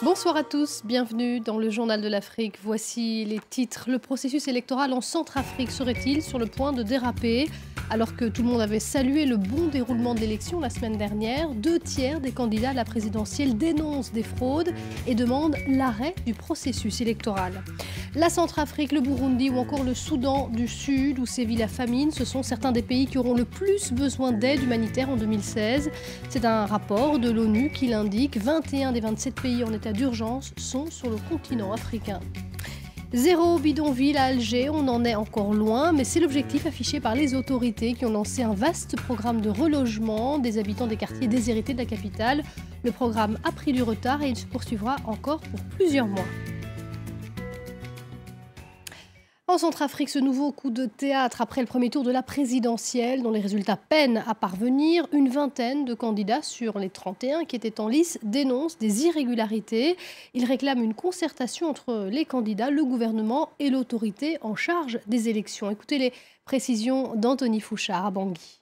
Bonsoir à tous, bienvenue dans le Journal de l'Afrique. Voici les titres. Le processus électoral en Centrafrique serait-il sur le point de déraper? Alors que tout le monde avait salué le bon déroulement de l'élection la semaine dernière, 2/3 des candidats à la présidentielle dénoncent des fraudes et demandent l'arrêt du processus électoral. La Centrafrique, le Burundi ou encore le Soudan du Sud où sévit la famine, ce sont certains des pays qui auront le plus besoin d'aide humanitaire en 2016. C'est un rapport de l'ONU qui l'indique. 21 des 27 pays en état d'urgence sont sur le continent africain. Zéro bidonville à Alger, on en est encore loin, mais c'est l'objectif affiché par les autorités qui ont lancé un vaste programme de relogement des habitants des quartiers déshérités de la capitale. Le programme a pris du retard et il se poursuivra encore pour plusieurs mois. En Centrafrique, ce nouveau coup de théâtre après le premier tour de la présidentielle, dont les résultats peinent à parvenir. Une vingtaine de candidats sur les 31 qui étaient en lice dénoncent des irrégularités. Ils réclament une concertation entre les candidats, le gouvernement et l'autorité en charge des élections. Écoutez les précisions d'Anthony Fouchard à Bangui.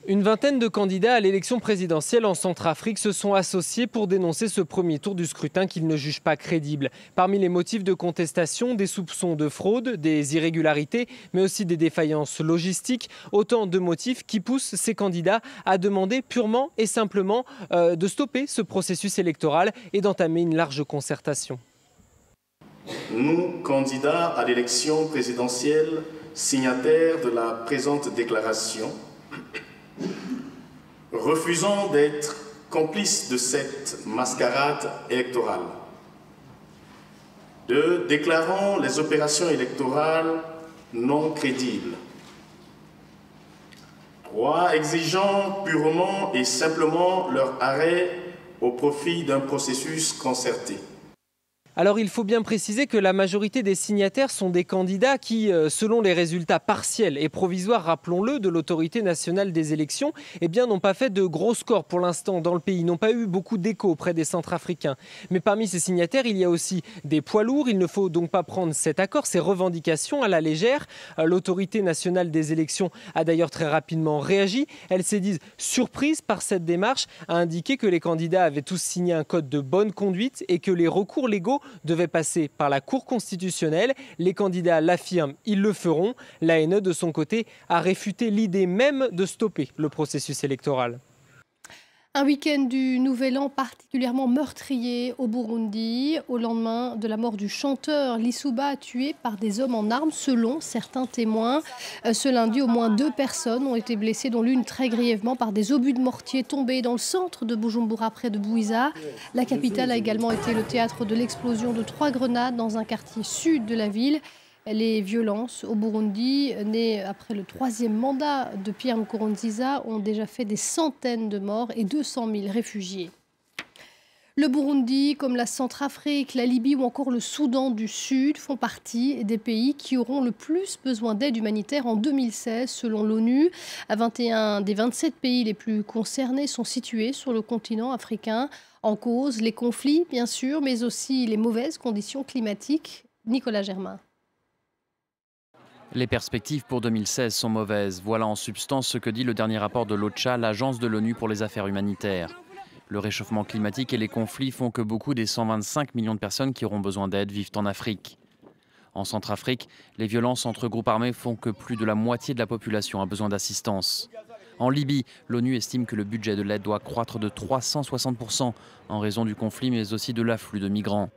Une vingtaine de candidats à l'élection présidentielle en Centrafrique se sont associés pour dénoncer ce premier tour du scrutin qu'ils ne jugent pas crédible. Parmi les motifs de contestation, des soupçons de fraude, des irrégularités, mais aussi des défaillances logistiques. Autant de motifs qui poussent ces candidats à demander purement et simplement de stopper ce processus électoral et d'entamer une large concertation. Nous, candidats à l'élection présidentielle, signataires de la présente déclaration, refusons d'être complices de cette mascarade électorale. Déclarons les opérations électorales non crédibles. 3. Exigeons purement et simplement leur arrêt au profit d'un processus concerté. Alors il faut bien préciser que la majorité des signataires sont des candidats qui, selon les résultats partiels et provisoires, rappelons-le, de l'autorité nationale des élections, n'ont pas fait de gros scores pour l'instant dans le pays, n'ont pas eu beaucoup d'écho auprès des Centrafricains. Mais parmi ces signataires, il y a aussi des poids lourds. Il ne faut donc pas prendre cet accord, ces revendications à la légère. L'autorité nationale des élections a d'ailleurs très rapidement réagi. Elle s'est dit surprise par cette démarche, a indiqué que les candidats avaient tous signé un code de bonne conduite et que les recours légaux devaient passer par la Cour constitutionnelle. Les candidats l'affirment, ils le feront. L'ANE, de son côté, a réfuté l'idée même de stopper le processus électoral. Un week-end du Nouvel An particulièrement meurtrier au Burundi, au lendemain de la mort du chanteur Lissouba, tué par des hommes en armes, selon certains témoins. Ce lundi, au moins 2 personnes ont été blessées, dont l'une très grièvement par des obus de mortier tombés dans le centre de Bujumbura, près de Bouiza. La capitale a également été le théâtre de l'explosion de 3 grenades dans un quartier sud de la ville. Les violences au Burundi, nées après le 3e mandat de Pierre Nkurunziza, ont déjà fait des centaines de morts et 200 000 réfugiés. Le Burundi, comme la Centrafrique, la Libye ou encore le Soudan du Sud, font partie des pays qui auront le plus besoin d'aide humanitaire en 2016, selon l'ONU. 21 des 27 pays les plus concernés sont situés sur le continent africain. En cause, les conflits, bien sûr, mais aussi les mauvaises conditions climatiques. Nicolas Germain. Les perspectives pour 2016 sont mauvaises. Voilà en substance ce que dit le dernier rapport de l'OCHA, l'agence de l'ONU pour les affaires humanitaires. Le réchauffement climatique et les conflits font que beaucoup des 125 millions de personnes qui auront besoin d'aide vivent en Afrique. En Centrafrique, les violences entre groupes armés font que plus de la moitié de la population a besoin d'assistance. En Libye, l'ONU estime que le budget de l'aide doit croître de 360% en raison du conflit mais aussi de l'afflux de migrants.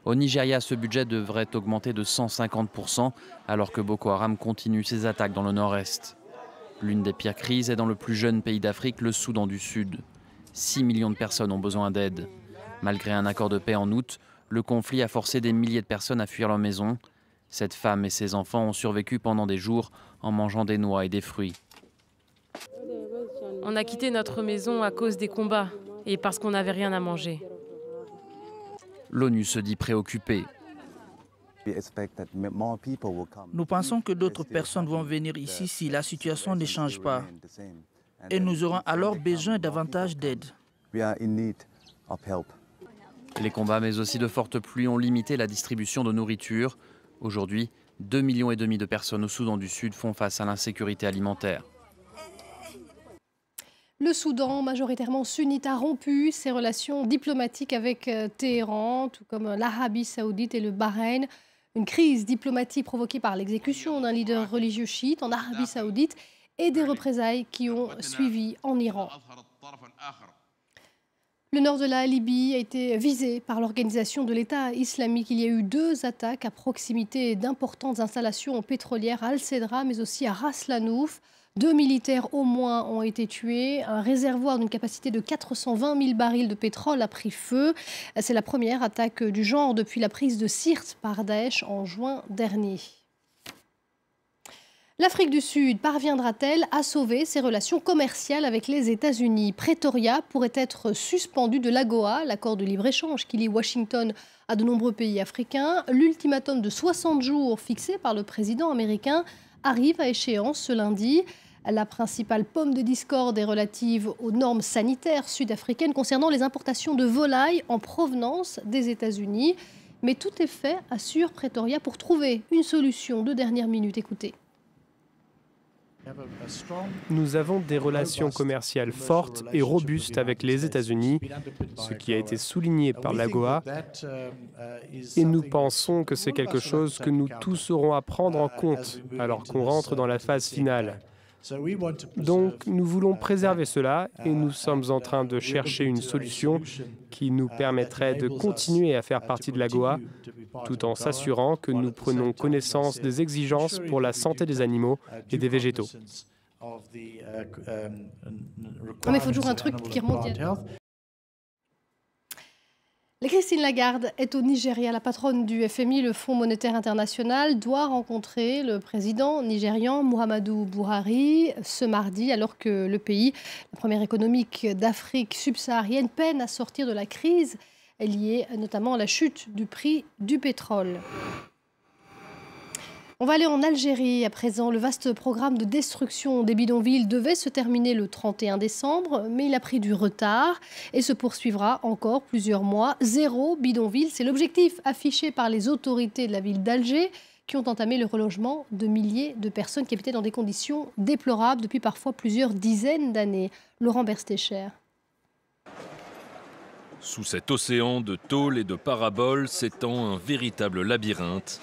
Au Nigeria, ce budget devrait augmenter de 150% alors que Boko Haram continue ses attaques dans le nord-est. L'une des pires crises est dans le plus jeune pays d'Afrique, le Soudan du Sud. 6 millions de personnes ont besoin d'aide. Malgré un accord de paix en août, le conflit a forcé des milliers de personnes à fuir leur maison. Cette femme et ses enfants ont survécu pendant des jours en mangeant des noix et des fruits. On a quitté notre maison à cause des combats et parce qu'on n'avait rien à manger. L'ONU se dit préoccupée. Nous pensons que d'autres personnes vont venir ici si la situation ne change pas. Et nous aurons alors besoin davantage d'aide. Les combats, mais aussi de fortes pluies, ont limité la distribution de nourriture. Aujourd'hui, 2,5 millions de personnes au Soudan du Sud font face à l'insécurité alimentaire. Le Soudan, majoritairement sunnite, a rompu ses relations diplomatiques avec Téhéran, tout comme l'Arabie saoudite et le Bahreïn. Une crise diplomatique provoquée par l'exécution d'un leader religieux chiite en Arabie saoudite et des représailles qui ont suivi en Iran. Le nord de la Libye a été visé par l'organisation de l'État islamique. Il y a eu 2 attaques à proximité d'importantes installations pétrolières à Al-Cedra, mais aussi à Ras Lanouf. 2 militaires au moins ont été tués. Un réservoir d'une capacité de 420 000 barils de pétrole a pris feu. C'est la première attaque du genre depuis la prise de Sirte par Daesh en juin dernier. L'Afrique du Sud parviendra-t-elle à sauver ses relations commerciales avec les États-Unis? Pretoria pourrait être suspendu de l'AGOA, l'accord de libre-échange qui lie Washington à de nombreux pays africains. L'ultimatum de 60 jours fixé par le président américain arrive à échéance ce lundi. La principale pomme de discorde est relative aux normes sanitaires sud-africaines concernant les importations de volailles en provenance des États-Unis. Mais tout est fait, assure Pretoria, pour trouver une solution de dernière minute. Écoutez. Nous avons des relations commerciales fortes et robustes avec les États-Unis, ce qui a été souligné par l'AGOA, et nous pensons que c'est quelque chose que nous tous aurons à prendre en compte alors qu'on rentre dans la phase finale. Donc, nous voulons préserver cela et nous sommes en train de chercher une solution qui nous permettrait de continuer à faire partie de l'AGOA tout en s'assurant que nous prenons connaissance des exigences pour la santé des animaux et des végétaux. Mais il faut toujours un truc qui remonte. Christine Lagarde est au Nigeria. La patronne du FMI, le Fonds monétaire international, doit rencontrer le président nigérian Muhammadu Buhari ce mardi, alors que le pays, la première économique d'Afrique subsaharienne, peine à sortir de la crise liée notamment à la chute du prix du pétrole. On va aller en Algérie à présent. Le vaste programme de destruction des bidonvilles devait se terminer le 31 décembre, mais il a pris du retard et se poursuivra encore plusieurs mois. 0 bidonville, c'est l'objectif affiché par les autorités de la ville d'Alger qui ont entamé le relogement de milliers de personnes qui habitaient dans des conditions déplorables depuis parfois plusieurs dizaines d'années. Laurent Berstécher. Sous cet océan de tôles et de paraboles s'étend un véritable labyrinthe.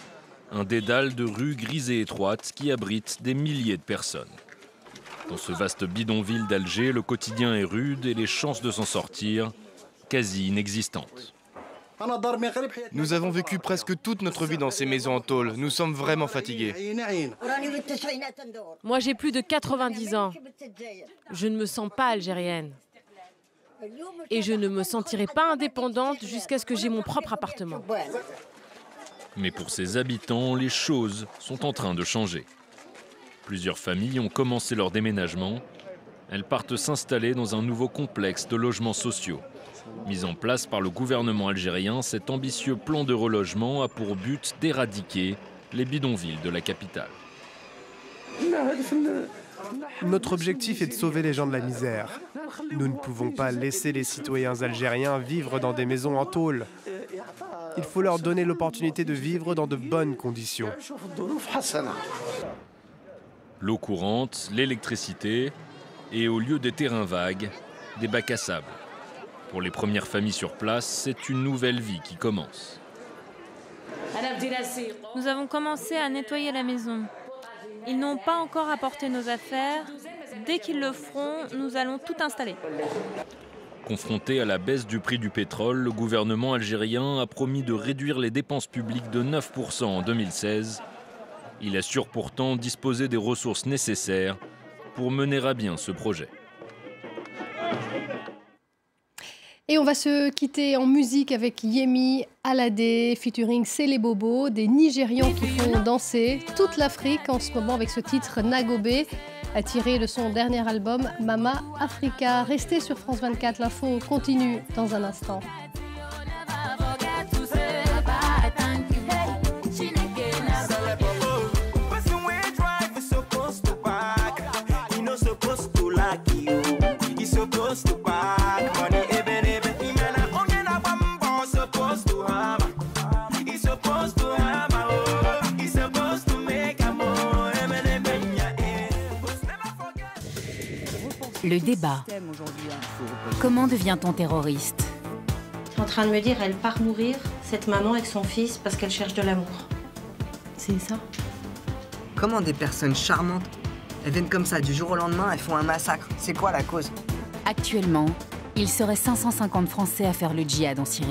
Un dédale de rues grises et étroites qui abrite des milliers de personnes. Dans ce vaste bidonville d'Alger, le quotidien est rude et les chances de s'en sortir quasi inexistantes. Nous avons vécu presque toute notre vie dans ces maisons en tôle. Nous sommes vraiment fatigués. Moi, j'ai plus de 90 ans. Je ne me sens pas algérienne. Et je ne me sentirai pas indépendante jusqu'à ce que j'ai mon propre appartement. Mais pour ces habitants, les choses sont en train de changer. Plusieurs familles ont commencé leur déménagement. Elles partent s'installer dans un nouveau complexe de logements sociaux. Mis en place par le gouvernement algérien, cet ambitieux plan de relogement a pour but d'éradiquer les bidonvilles de la capitale. Notre objectif est de sauver les gens de la misère. Nous ne pouvons pas laisser les citoyens algériens vivre dans des maisons en tôle. Il faut leur donner l'opportunité de vivre dans de bonnes conditions. L'eau courante, l'électricité et au lieu des terrains vagues, des bacs à sable. Pour les premières familles sur place, c'est une nouvelle vie qui commence. Nous avons commencé à nettoyer la maison. Ils n'ont pas encore apporté nos affaires. Dès qu'ils le feront, nous allons tout installer. Confronté à la baisse du prix du pétrole, le gouvernement algérien a promis de réduire les dépenses publiques de 9% en 2016. Il assure pourtant disposer des ressources nécessaires pour mener à bien ce projet. Et on va se quitter en musique avec Yemi Alade, featuring Sele Bobo, des Nigérians qui font danser toute l'Afrique en ce moment avec ce titre Nagobe, tiré de son dernier album Mama Africa. Restez sur France 24, l'info continue dans un instant. Le débat. Comment devient-on terroriste? Je suis en train de me dire, elle part mourir, cette maman avec son fils, parce qu'elle cherche de l'amour. C'est ça. Comment des personnes charmantes, elles viennent comme ça, du jour au lendemain, elles font un massacre? C'est quoi la cause? Actuellement, il serait 550 Français à faire le djihad en Syrie.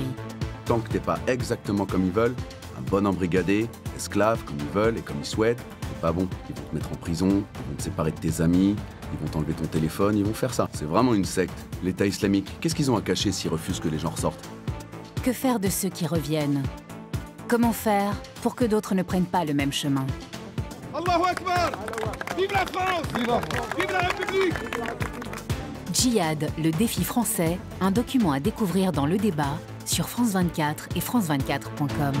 Tant que t'es pas exactement comme ils veulent, un bon embrigadé, esclave comme ils veulent et comme ils souhaitent, c'est pas bon. Ils vont te mettre en prison, ils vont te séparer de tes amis, ils vont t'enlever ton téléphone, ils vont faire ça. C'est vraiment une secte. L'État islamique, qu'est-ce qu'ils ont à cacher s'ils refusent que les gens ressortent? Que faire de ceux qui reviennent? Comment faire pour que d'autres ne prennent pas le même chemin? Allahu Akbar! Vive la France! Vive la République! Djihad, le défi français, un document à découvrir dans Le Débat sur France 24 et France24.com.